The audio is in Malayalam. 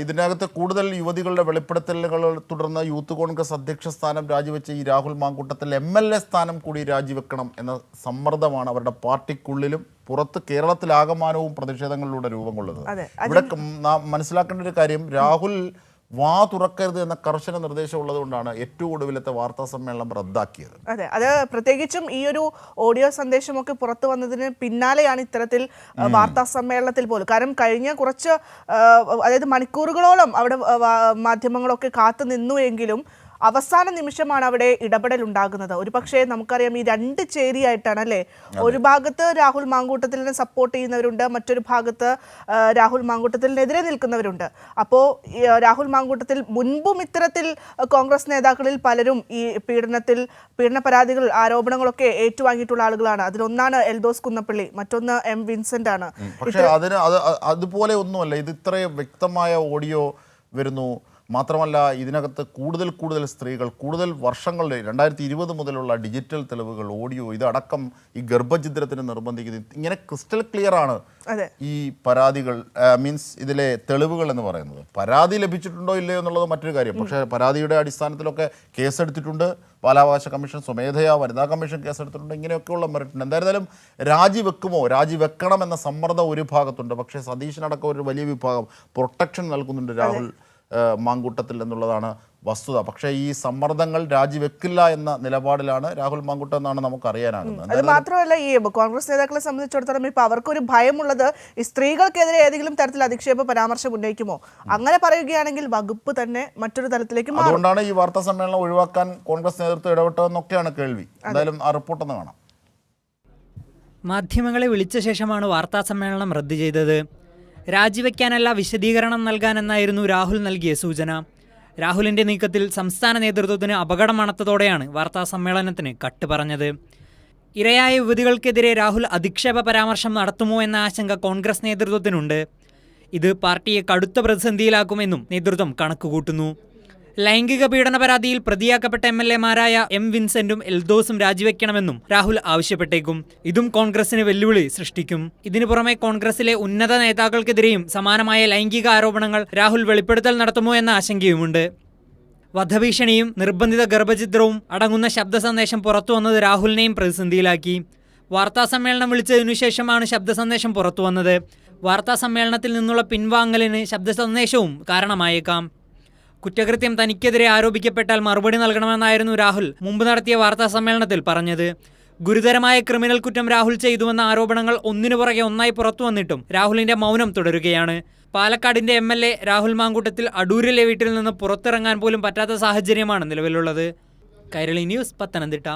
ഇതിനകത്ത് കൂടുതൽ യുവതികളുടെ വെളിപ്പെടുത്തലുകൾ തുടർന്ന് യൂത്ത് കോൺഗ്രസ് അധ്യക്ഷ സ്ഥാനം രാജിവെച്ച ഈ രാഹുൽ മാങ്കൂട്ടത്തിൽ MLA സ്ഥാനം കൂടി രാജിവെക്കണം എന്ന സമ്മർദ്ദമാണ് അവരുടെ പാർട്ടിക്കുള്ളിലും പുറത്ത് കേരളത്തിലാകമാനവും പ്രതിഷേധങ്ങളിലൂടെ രൂപം കൊള്ളുന്നത്. ഇവിടെ മനസ്സിലാക്കേണ്ട ഒരു കാര്യം, രാഹുൽ വാ തുറക്കരുത് എന്ന കർശന നിർദ്ദേശം ഉള്ളതുകൊണ്ടാണ് ഏറ്റവും ഒടുവിലത്തെ വാർത്താ സമ്മേളനം റദ്ദാക്കിയത്. അതെ, അത് പ്രത്യേകിച്ചും ഈ ഒരു ഓഡിയോ സന്ദേശമൊക്കെ പുറത്തു വന്നതിന് പിന്നാലെയാണ് ഇത്തരത്തിൽ വാർത്താ സമ്മേളനത്തിൽ പോലും. കാരണം കഴിഞ്ഞ കുറച്ച് അതായത് മണിക്കൂറുകളോളം അവിടെ മാധ്യമങ്ങളൊക്കെ കാത്തു നിന്നു എങ്കിലും അവസാന നിമിഷമാണ് അവിടെ ഇടപെടൽ ഉണ്ടാകുന്നത്. ഒരു പക്ഷേ നമുക്കറിയാം ഈ രണ്ട് ചേരിയായിട്ടാണ് അല്ലേ, ഒരു ഭാഗത്ത് രാഹുൽ മാങ്കൂട്ടത്തിലിനെ സപ്പോർട്ട് ചെയ്യുന്നവരുണ്ട്, മറ്റൊരു ഭാഗത്ത് രാഹുൽ മാങ്കൂട്ടത്തിനെതിരെ നിൽക്കുന്നവരുണ്ട്. അപ്പോൾ രാഹുൽ മാങ്കൂട്ടത്തിൽ മുൻപും ഇത്തരത്തിൽ കോൺഗ്രസ് നേതാക്കളിൽ പലരും ഈ പീഡന പരാതികൾ ആരോപണങ്ങളൊക്കെ ഏറ്റുവാങ്ങിയിട്ടുള്ള ആളുകളാണ്. അതിലൊന്നാണ് എൽദോസ് കുന്നപ്പള്ളി, മറ്റൊന്ന് M. വിൻസെന്റ് ആണ്. പക്ഷേ അതുപോലെ ഒന്നുമല്ല, ഇത് ഇത്രയും വ്യക്തമായ ഓഡിയോ വരുന്നു. മാത്രമല്ല, ഇതിനകത്ത് കൂടുതൽ സ്ത്രീകൾ, കൂടുതൽ വർഷങ്ങളുടെ 2020 മുതലുള്ള ഡിജിറ്റൽ തെളിവുകൾ, ഓഡിയോ, ഇതടക്കം ഈ ഗർഭഛിദ്രത്തിന് നിർബന്ധിക്കുന്നത് ഇങ്ങനെ ക്രിസ്റ്റൽ ക്ലിയർ ആണ് ഈ പരാതികൾ, മീൻസ് ഇതിലെ തെളിവുകൾ എന്ന് പറയുന്നത്. പരാതി ലഭിച്ചിട്ടുണ്ടോ ഇല്ലയോ എന്നുള്ളത് മറ്റൊരു കാര്യം. പക്ഷേ പരാതിയുടെ അടിസ്ഥാനത്തിലൊക്കെ കേസെടുത്തിട്ടുണ്ട്. ബാലാവകാശ കമ്മീഷൻ സ്വമേധയാ, വനിതാ കമ്മീഷൻ കേസെടുത്തിട്ടുണ്ട്. ഇങ്ങനെയൊക്കെയുള്ള മെറിറ്റുണ്ട്. എന്തായിരുന്നാലും രാജിവെക്കണം എന്ന സമ്മർദ്ദം ഒരു ഭാഗത്തുണ്ട്. പക്ഷേ സതീശനടക്കം ഒരു വലിയ വിഭാഗം പ്രൊട്ടക്ഷൻ നൽകുന്നുണ്ട് രാഹുൽ മാങ്കൂട്ടത്തിൽ എന്നുള്ളതാണ് വസ്തുത. പക്ഷേ ഈ സമ്മർദ്ദങ്ങൾ രാജിവെക്കില്ല എന്ന നിലപാടിലാണ് രാഹുൽ മാങ്കൂട്ടം എന്നാണ് നമുക്ക് അറിയാനാകുന്നത്. അത് മാത്രമല്ല, ഈ കോൺഗ്രസ് നേതാക്കളെ സംബന്ധിച്ചിടത്തോളം ഇപ്പോൾ അവർക്കൊരു ഭയമുള്ളത് ഈ സ്ത്രീകൾക്കെതിരെ ഏതെങ്കിലും തരത്തിൽ അധിക്ഷേപ പരാമർശം ഉന്നയിക്കുമോ, അങ്ങനെ പറയുകയാണെങ്കിൽ വകുപ്പ് തന്നെ മറ്റൊരു തലത്തിലേക്ക് മാറും. അതുകൊണ്ടാണ് ഈ വാർത്താ സമ്മേളനം ഒഴിവാക്കാൻ കോൺഗ്രസ് നേതൃത്വം ഇടപെട്ടതെന്നൊക്കെയാണ് കേൾവി. എന്തായാലും ആ റിപ്പോർട്ടൊന്ന് കാണാം. മാധ്യമങ്ങളെ വിളിച്ച ശേഷമാണ് വാർത്താ സമ്മേളനം റദ്ദ് ചെയ്തത്. രാജിവെക്കാനല്ല, വിശദീകരണം നൽകാനെന്നായിരുന്നു രാഹുൽ നൽകിയ സൂചന. രാഹുലിന്റെ നീക്കത്തിൽ സംസ്ഥാന നേതൃത്വത്തിന് അപകടമണത്തതോടെയാണ് വാർത്താ സമ്മേളനത്തിന് കട്ട് പറഞ്ഞത്. ഇരയായ യുവതികൾക്കെതിരെ രാഹുൽ അധിക്ഷേപ പരാമർശം നടത്തുമോ എന്ന ആശങ്ക കോൺഗ്രസ് നേതൃത്വത്തിനുണ്ട്. ഇത് പാർട്ടിയെ കടുത്ത പ്രതിസന്ധിയിലാക്കുമെന്നും നേതൃത്വം കണക്കുകൂട്ടുന്നു. ലൈംഗിക പീഡന പരാതിയിൽ പ്രതിയാക്കപ്പെട്ട MLA-മാരായ M. വിൻസെന്റും എൽദോസും രാജിവെക്കണമെന്നും രാഹുൽ ആവശ്യപ്പെട്ടേക്കും. ഇതും കോൺഗ്രസിന് വെല്ലുവിളി സൃഷ്ടിക്കും. ഇതിനു പുറമെ കോൺഗ്രസിലെ ഉന്നത നേതാക്കൾക്കെതിരെയും സമാനമായ ലൈംഗിക ആരോപണങ്ങൾ രാഹുൽ വെളിപ്പെടുത്തൽ നടത്തുമോ എന്ന ആശങ്കയുമുണ്ട്. വധഭീഷണിയും നിർബന്ധിത ഗർഭഛിദ്രവും അടങ്ങുന്ന ശബ്ദ സന്ദേശം പുറത്തു വന്നത് രാഹുലിനെയും പ്രതിസന്ധിയിലാക്കി. വാർത്താ സമ്മേളനം വിളിച്ചതിനു ശേഷമാണ് ശബ്ദ സന്ദേശം പുറത്തു വന്നത്. വാർത്താ സമ്മേളനത്തിൽ നിന്നുള്ള പിൻവാങ്ങലിന് ശബ്ദ സന്ദേശവും കാരണമായേക്കാം. കുറ്റകൃത്യം തനിക്കെതിരെ ആരോപിക്കപ്പെട്ടാൽ മറുപടി നൽകണമെന്നായിരുന്നു രാഹുൽ മുമ്പ് നടത്തിയ വാർത്താ സമ്മേളനത്തിൽ പറഞ്ഞത്. ഗുരുതരമായ ക്രിമിനൽ കുറ്റം രാഹുൽ ചെയ്തുവെന്ന ആരോപണങ്ങൾ ഒന്നിനു പുറകെ ഒന്നായി പുറത്തു വന്നിട്ടും രാഹുലിന്റെ മൗനം തുടരുകയാണ്. പാലക്കാടിന്റെ MLA രാഹുൽ മാങ്കൂട്ടത്തിൽ അടൂരിലെ വീട്ടിൽ നിന്ന് പുറത്തിറങ്ങാൻ പോലും പറ്റാത്ത സാഹചര്യമാണ് നിലവിലുള്ളത്. കൈരളി ന്യൂസ്, പത്തനംതിട്ട.